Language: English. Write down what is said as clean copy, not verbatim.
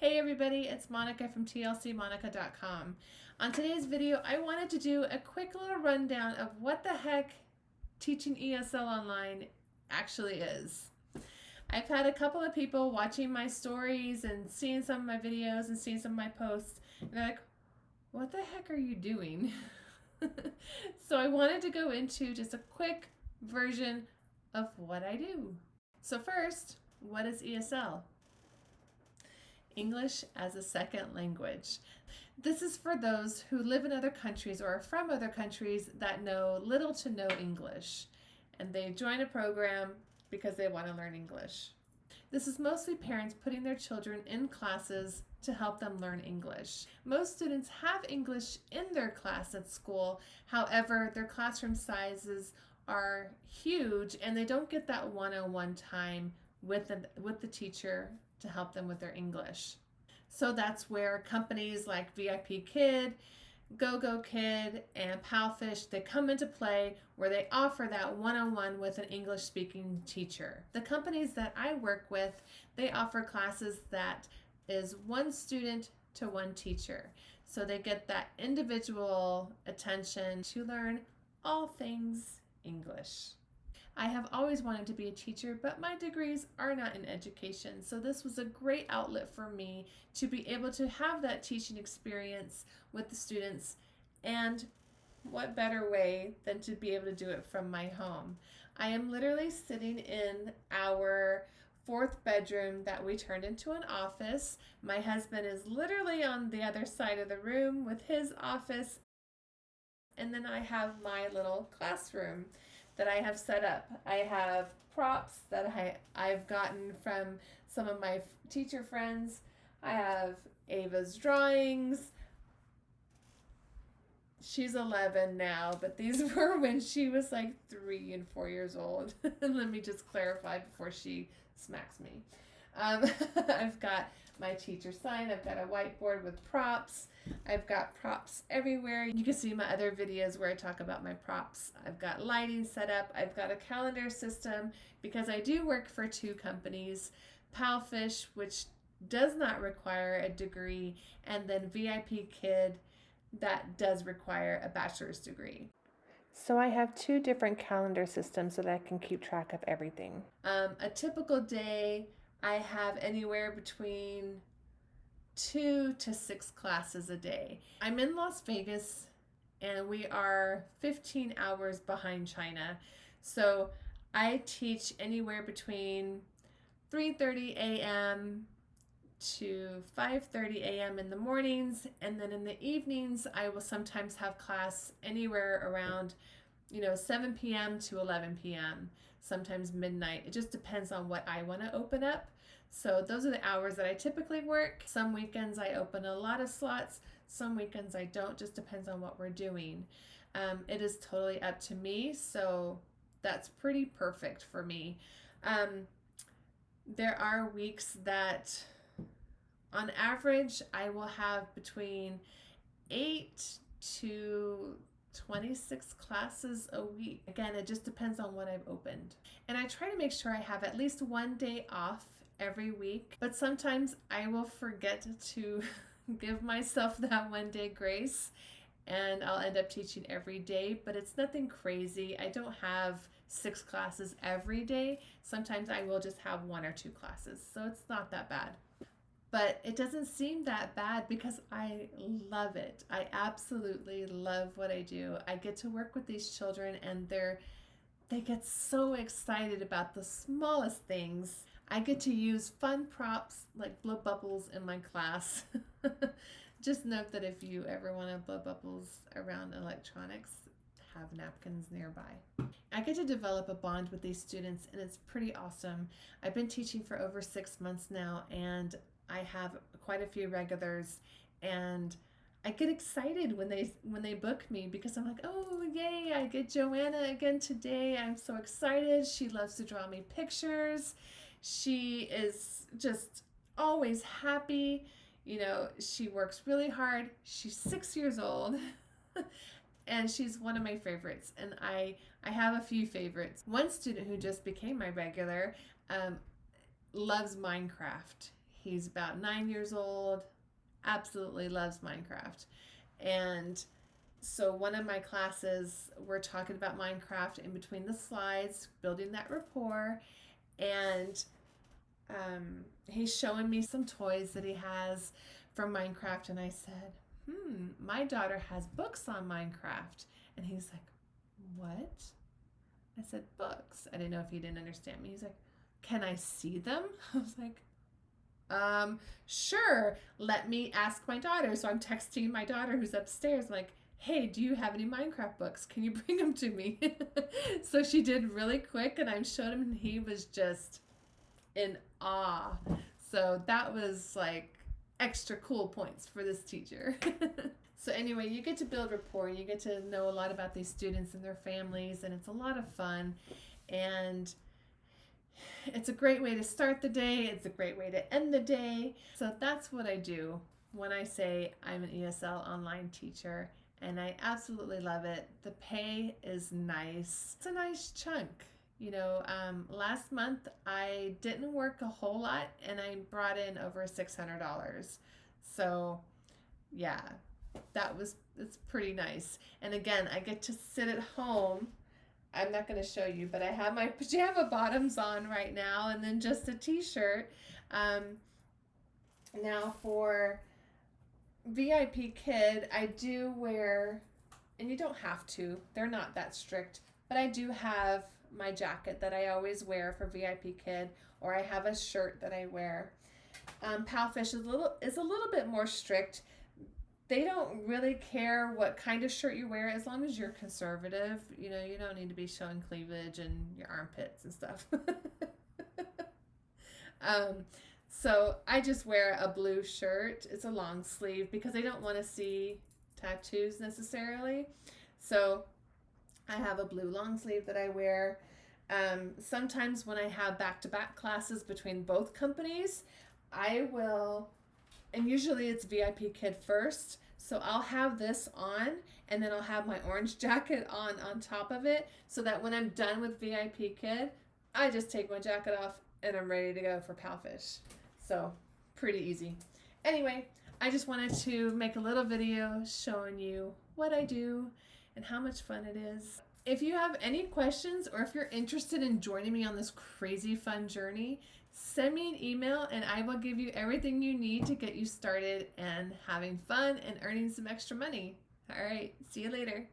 Hey everybody, it's Monica from tlcmonica.com. On today's video, I wanted to do a quick little rundown of what the heck teaching ESL online actually is. I've had a couple of people watching my stories and seeing some of my videos and seeing some of my posts, and they're like, what the heck are you doing? So I wanted to go into just a quick version of what I do. So first, what is ESL? English as a second language. This is for those who live in other countries or are from other countries that know little to no English, and they join a program because they want to learn English. This is mostly parents putting their children in classes to help them learn English. Most students have English in their class at school, however, their classroom sizes are huge and they don't get that one-on-one time with the teacher to help them with their English. So that's where companies like VIPKid, VIPKid, and Palfish, they come into play where they offer that one-on-one with an English-speaking teacher. The companies that I work with, they offer classes that is one student to one teacher. So they get that individual attention to learn all things English. I have always wanted to be a teacher, but my degrees are not in education. So this was a great outlet for me to be able to have that teaching experience with the students. And what better way than to be able to do it from my home? I am literally sitting in our fourth bedroom that we turned into an office. My husband is literally on the other side of the room with his office. And then I have my little classroom that I have set up. I have props that I've gotten from some of my teacher friends. I have Ava's drawings. She's 11 now, but these were when she was like 3 and 4 years old. Let me just clarify before she smacks me. I've got my teacher sign. I've got a whiteboard with props. I've got props everywhere. You can see my other videos where I talk about my props. I've got lighting set up. I've got a calendar system because I do work for 2 companies, Palfish, which does not require a degree, and then VIPKid, that does require a bachelor's degree. So I have 2 different calendar systems so that I can keep track of everything. A typical day, I have anywhere between 2 to 6 classes a day. I'm in Las Vegas and we are 15 hours behind China. So I teach anywhere between 3:30 a.m. to 5:30 a.m. in the mornings, and then in the evenings I will sometimes have class anywhere around 7 p.m. to 11 p.m., sometimes midnight. It just depends on what I want to open up. So those are the hours that I typically work. Some weekends I open a lot of slots, some weekends I don't, just depends on what we're doing. It is totally up to me, so that's pretty perfect for me. There are weeks that on average I will have between 8 to 26 classes a week. Again, it just depends on what I've opened. And I try to make sure I have at least one day off every week, but sometimes I will forget to give myself that one day grace and I'll end up teaching every day, but it's nothing crazy. I don't have 6 classes every day. Sometimes I will just have 1 or 2 classes, so it's not that bad. But it doesn't seem that bad because I love it. I absolutely love what I do. I get to work with these children and they get so excited about the smallest things. I get to use fun props like blow bubbles in my class. Just note that if you ever want to blow bubbles around electronics, have napkins nearby. I get to develop a bond with these students and it's pretty awesome. I've been teaching for over 6 months now and I have quite a few regulars, and I get excited when they book me because I'm like, oh yay, I get Joanna again today. I'm so excited. She loves to draw me pictures. She is just always happy. She works really hard. She's 6 years old and she's one of my favorites. And I have a few favorites. One student who just became my regular loves Minecraft. He's about 9 years old, absolutely loves Minecraft. And so one of my classes, we're talking about Minecraft in between the slides, building that rapport. And he's showing me some toys that he has from Minecraft. And I said, my daughter has books on Minecraft. And he's like, what? I said, books. I didn't know if he didn't understand me. He's like, can I see them? I was like, sure. Let me ask my daughter. So I'm texting my daughter who's upstairs. I'm like, hey, do you have any Minecraft books? Can you bring them to me? So she did really quick, and I showed him, and he was just in awe. So that was like extra cool points for this teacher. So anyway, you get to build rapport. You get to know a lot about these students and their families, and it's a lot of fun. And it's a great way to start the day. It's a great way to end the day. So that's what I do when I say I'm an ESL online teacher, and I absolutely love it. The pay is nice. It's a nice chunk. You know, last month I didn't work a whole lot, and I brought in over $600. So yeah, it's pretty nice. And again, I get to sit at home. I'm not going to show you, but I have my pajama bottoms on right now, and then just a t-shirt. Now for VIPKid, I do wear, and you don't have to, they're not that strict, but I do have my jacket that I always wear for VIPKid, or I have a shirt that I wear. Palfish is a little bit more strict. They don't really care what kind of shirt you wear as long as you're conservative. You know, you don't need to be showing cleavage and your armpits and stuff. So I just wear a blue shirt. It's a long sleeve because I don't want to see tattoos necessarily. So I have a blue long sleeve that I wear. Sometimes when I have back-to-back classes between both companies, I will, and usually it's VIPKid first, so I'll have this on, and then I'll have my orange jacket on top of it, so that when I'm done with VIPKid, I just take my jacket off and I'm ready to go for Palfish. So pretty easy. Anyway, I just wanted to make a little video showing you what I do and how much fun it is. If you have any questions, or if you're interested in joining me on this crazy fun journey, send me an email and I will give you everything you need to get you started and having fun and earning some extra money. All right, see you later.